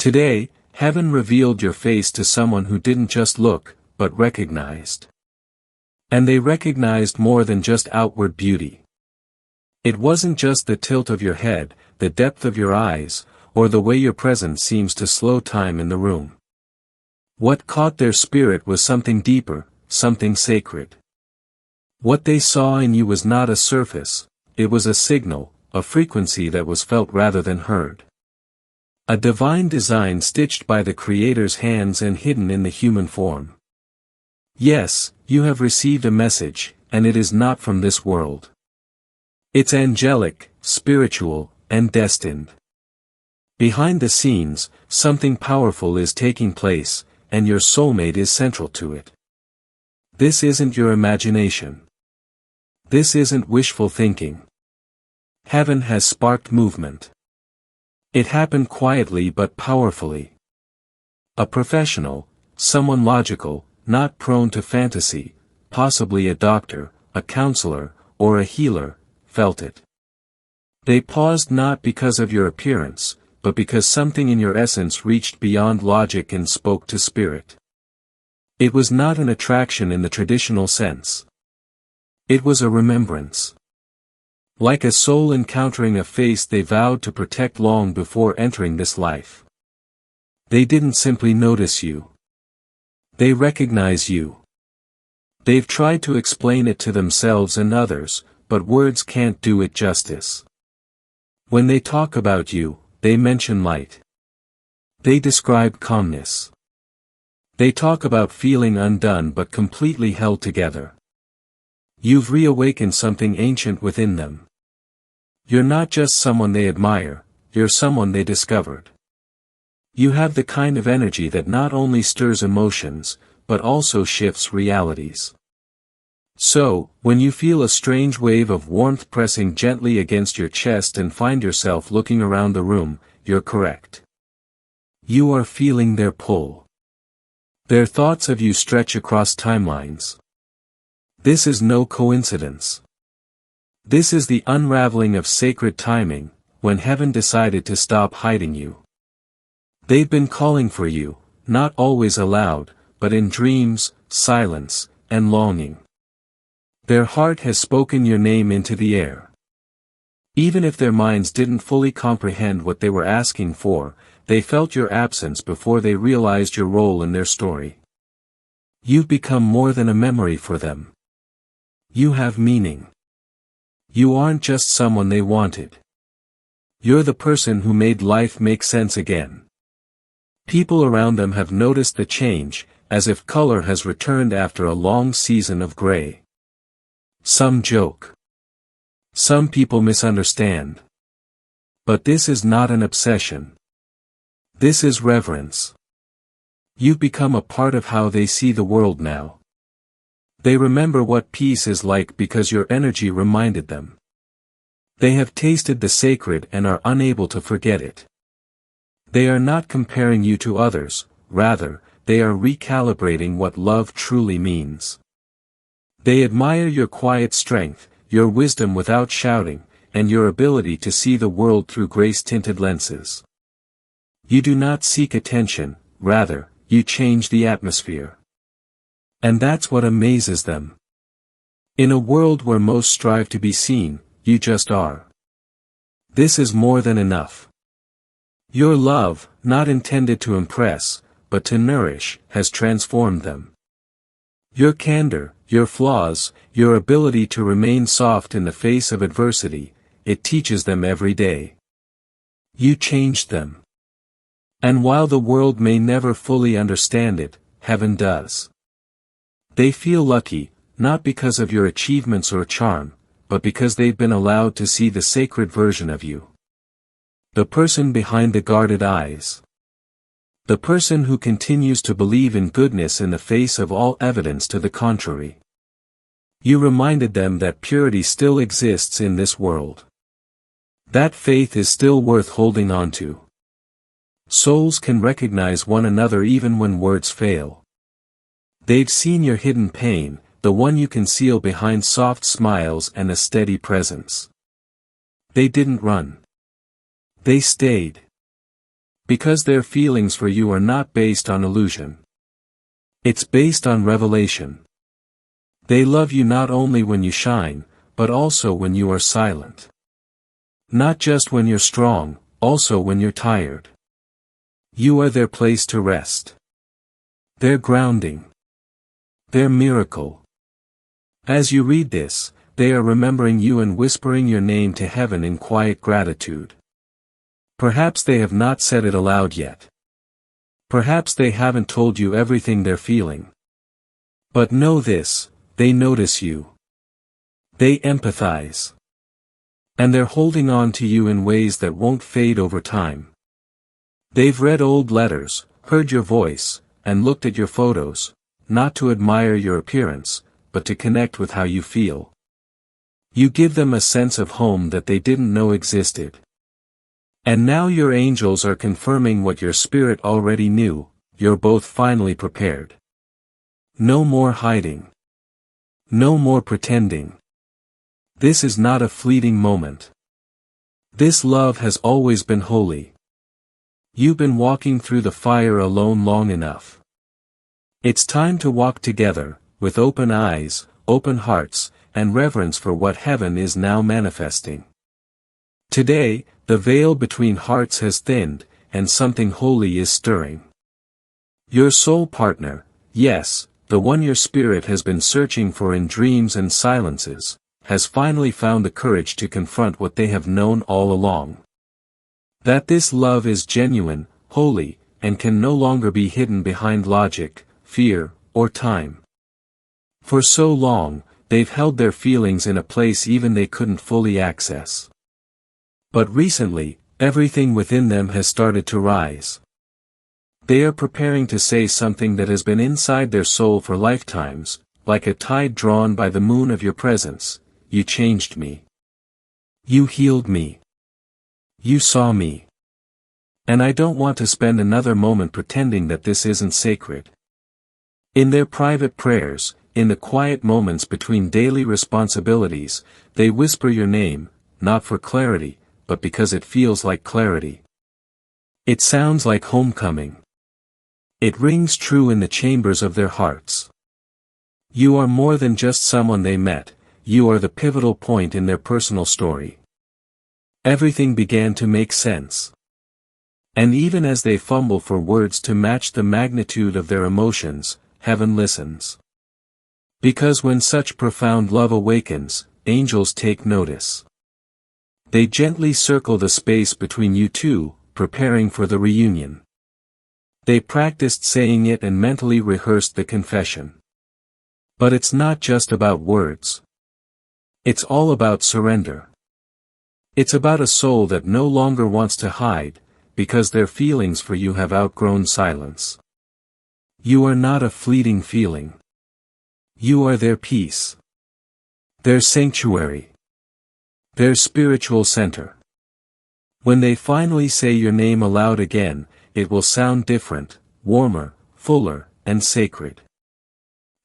Today, heaven revealed your face to someone who didn't just look, but recognized. And they recognized more than just outward beauty. It wasn't just the tilt of your head, the depth of your eyes, or the way your presence seems to slow time in the room. What caught their spirit was something deeper, something sacred. What they saw in you was not a surface, it was a signal, a frequency that was felt rather than heard. A divine design stitched by the Creator's hands and hidden in the human form. Yes, you have received a message, and it is not from this world. It's angelic, spiritual, and destined. Behind the scenes, something powerful is taking place, and your soulmate is central to it. This isn't your imagination. This isn't wishful thinking. Heaven has sparked movement. It happened quietly but powerfully. A professional, someone logical, not prone to fantasy, possibly a doctor, a counselor, or a healer, felt it. They paused not because of your appearance, but because something in your essence reached beyond logic and spoke to spirit. It was not an attraction in the traditional sense. It was a remembrance. Like a soul encountering a face they vowed to protect long before entering this life. They didn't simply notice you. They recognize you. They've tried to explain it to themselves and others, but words can't do it justice. When they talk about you, they mention light. They describe calmness. They talk about feeling undone but completely held together. You've reawakened something ancient within them. You're not just someone they admire, you're someone they discovered. You have the kind of energy that not only stirs emotions, but also shifts realities. So, when you feel a strange wave of warmth pressing gently against your chest and find yourself looking around the room, you're correct. You are feeling their pull. Their thoughts of you stretch across timelines. This is no coincidence. This is the unraveling of sacred timing, when heaven decided to stop hiding you. They've been calling for you, not always aloud, but in dreams, silence, and longing. Their heart has spoken your name into the air. Even if their minds didn't fully comprehend what they were asking for, they felt your absence before they realized your role in their story. You've become more than a memory for them. You have meaning. You aren't just someone they wanted. You're the person who made life make sense again. People around them have noticed the change, as if color has returned after a long season of gray. Some joke. Some people misunderstand. But this is not an obsession. This is reverence. You've become a part of how they see the world now. They remember what peace is like because your energy reminded them. They have tasted the sacred and are unable to forget it. They are not comparing you to others, rather, they are recalibrating what love truly means. They admire your quiet strength, your wisdom without shouting, and your ability to see the world through grace-tinted lenses. You do not seek attention, rather, you change the atmosphere. And that's what amazes them. In a world where most strive to be seen, you just are. This is more than enough. Your love, not intended to impress, but to nourish, has transformed them. Your candor, your flaws, your ability to remain soft in the face of adversity, it teaches them every day. You changed them. And while the world may never fully understand it, heaven does. They feel lucky, not because of your achievements or charm, but because they've been allowed to see the sacred version of you. The person behind the guarded eyes. The person who continues to believe in goodness in the face of all evidence to the contrary. You reminded them that purity still exists in this world. That faith is still worth holding on to. Souls can recognize one another even when words fail. They've seen your hidden pain, the one you conceal behind soft smiles and a steady presence. They didn't run. They stayed. Because their feelings for you are not based on illusion. It's based on revelation. They love you not only when you shine, but also when you are silent. Not just when you're strong, also when you're tired. You are their place to rest. Their grounding. Their miracle. As you read this, they are remembering you and whispering your name to heaven in quiet gratitude. Perhaps they have not said it aloud yet. Perhaps they haven't told you everything they're feeling. But know this, they notice you. They empathize. And they're holding on to you in ways that won't fade over time. They've read old letters, heard your voice, and looked at your photos, not to admire your appearance, but to connect with how you feel. You give them a sense of home that they didn't know existed. And now your angels are confirming what your spirit already knew, you're both finally prepared. No more hiding. No more pretending. This is not a fleeting moment. This love has always been holy. You've been walking through the fire alone long enough. It's time to walk together, with open eyes, open hearts, and reverence for what heaven is now manifesting. Today, the veil between hearts has thinned, and something holy is stirring. Your soul partner, yes, the one your spirit has been searching for in dreams and silences, has finally found the courage to confront what they have known all along. That this love is genuine, holy, and can no longer be hidden behind logic, fear, or time. For so long, they've held their feelings in a place even they couldn't fully access. But recently, everything within them has started to rise. They are preparing to say something that has been inside their soul for lifetimes, like a tide drawn by the moon of your presence. You changed me. You healed me. You saw me. And I don't want to spend another moment pretending that this isn't sacred. In their private prayers, in the quiet moments between daily responsibilities, they whisper your name, not for clarity, but because it feels like clarity. It sounds like homecoming. It rings true in the chambers of their hearts. You are more than just someone they met, you are the pivotal point in their personal story. Everything began to make sense. And even as they fumble for words to match the magnitude of their emotions, heaven listens. Because when such profound love awakens, angels take notice. They gently circle the space between you two, preparing for the reunion. They practiced saying it and mentally rehearsed the confession. But it's not just about words. It's all about surrender. It's about a soul that no longer wants to hide, because their feelings for you have outgrown silence. You are not a fleeting feeling. You are their peace. Their sanctuary. Their spiritual center. When they finally say your name aloud again, it will sound different, warmer, fuller, and sacred.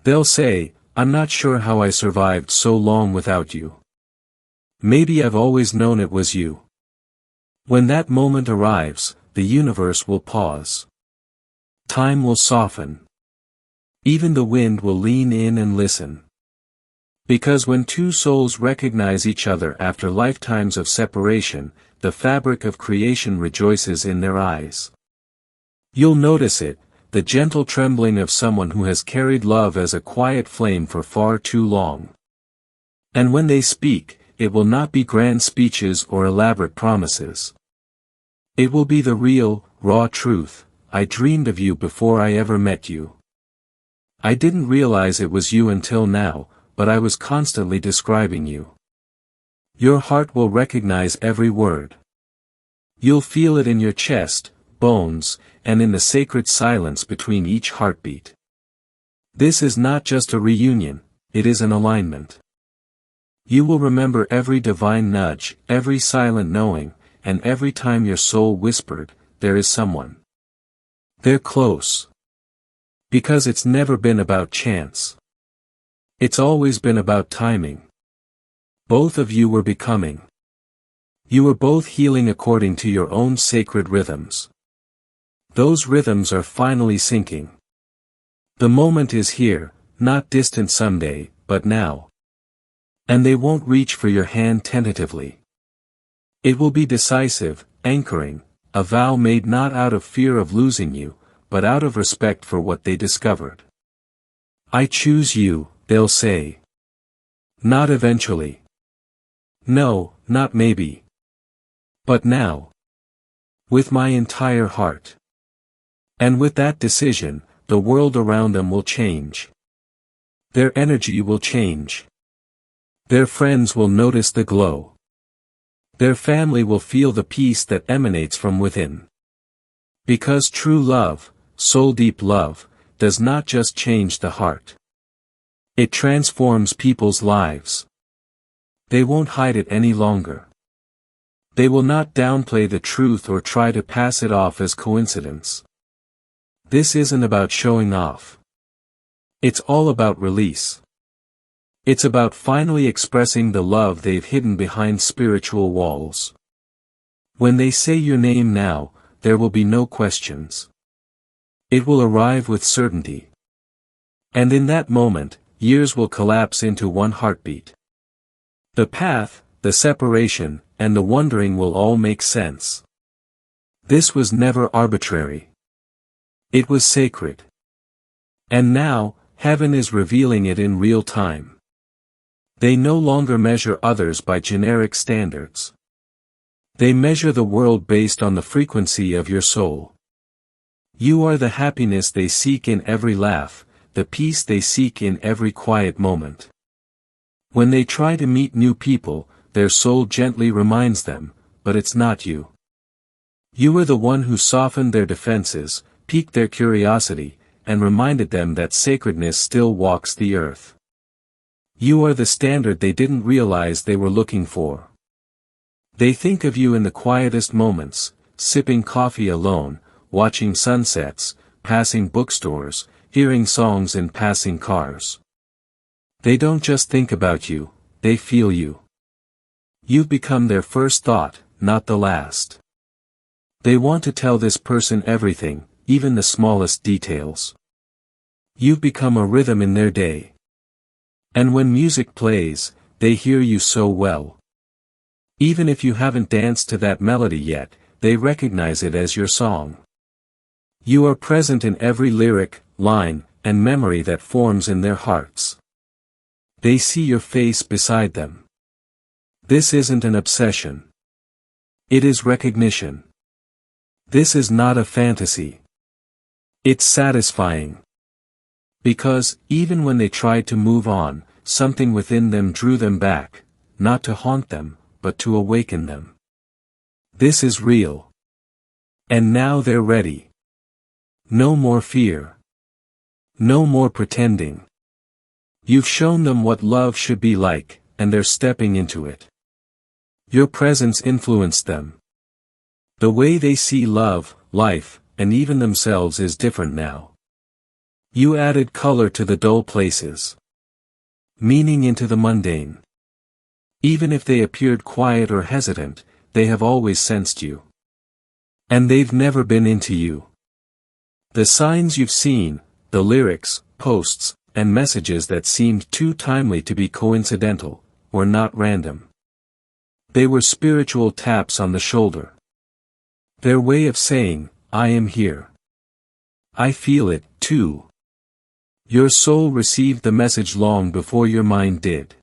They'll say, I'm not sure how I survived so long without you. Maybe I've always known it was you. When that moment arrives, the universe will pause. Time will soften. Even the wind will lean in and listen. Because when two souls recognize each other after lifetimes of separation, the fabric of creation rejoices in their eyes. You'll notice it, the gentle trembling of someone who has carried love as a quiet flame for far too long. And when they speak, it will not be grand speeches or elaborate promises. It will be the real, raw truth. I dreamed of you before I ever met you. I didn't realize it was you until now, but I was constantly describing you. Your heart will recognize every word. You'll feel it in your chest, bones, and in the sacred silence between each heartbeat. This is not just a reunion, it is an alignment. You will remember every divine nudge, every silent knowing, and every time your soul whispered, there is someone. They're close. Because it's never been about chance. It's always been about timing. Both of you were becoming. You were both healing according to your own sacred rhythms. Those rhythms are finally sinking. The moment is here, not distant someday, but now. And they won't reach for your hand tentatively. It will be decisive, anchoring, a vow made not out of fear of losing you, but out of respect for what they discovered. I choose you, they'll say. Not eventually. No, not maybe. But now. With my entire heart. And with that decision, the world around them will change. Their energy will change. Their friends will notice the glow. Their family will feel the peace that emanates from within. Because true love, soul-deep love, does not just change the heart. It transforms people's lives. They won't hide it any longer. They will not downplay the truth or try to pass it off as coincidence. This isn't about showing off. It's all about release. It's about finally expressing the love they've hidden behind spiritual walls. When they say your name now, there will be no questions. It will arrive with certainty. And in that moment, years will collapse into one heartbeat. The path, the separation, and the wondering will all make sense. This was never arbitrary. It was sacred. And now, heaven is revealing it in real time. They no longer measure others by generic standards. They measure the world based on the frequency of your soul. You are the happiness they seek in every laugh, the peace they seek in every quiet moment. When they try to meet new people, their soul gently reminds them, but it's not you. You are the one who softened their defenses, piqued their curiosity, and reminded them that sacredness still walks the earth. You are the standard they didn't realize they were looking for. They think of you in the quietest moments, sipping coffee alone, watching sunsets, passing bookstores, hearing songs in passing cars. They don't just think about you, they feel you. You've become their first thought, not the last. They want to tell this person everything, even the smallest details. You've become a rhythm in their day. And when music plays, they hear you so well. Even if you haven't danced to that melody yet, they recognize it as your song. You are present in every lyric, line, and memory that forms in their hearts. They see your face beside them. This isn't an obsession. It is recognition. This is not a fantasy. It's satisfying. Because, even when they tried to move on, something within them drew them back, not to haunt them, but to awaken them. This is real. And now they're ready. No more fear. No more pretending. You've shown them what love should be like, and they're stepping into it. Your presence influenced them. The way they see love, life, and even themselves is different now. You added color to the dull places. Meaning into the mundane. Even if they appeared quiet or hesitant, they have always sensed you. And they've never been into you. The signs you've seen, the lyrics, posts, and messages that seemed too timely to be coincidental, were not random. They were spiritual taps on the shoulder. Their way of saying, I am here. I feel it, too. Your soul received the message long before your mind did.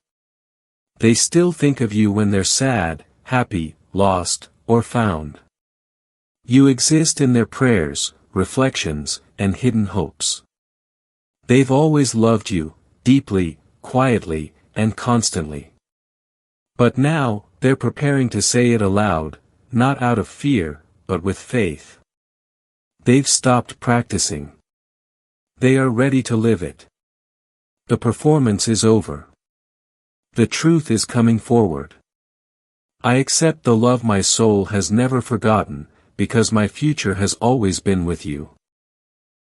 They still think of you when they're sad, happy, lost, or found. You exist in their prayers, reflections, and hidden hopes. They've always loved you, deeply, quietly, and constantly. But now, they're preparing to say it aloud, not out of fear, but with faith. They've stopped practicing. They are ready to live it. The performance is over. The truth is coming forward. I accept the love my soul has never forgotten, because my future has always been with you.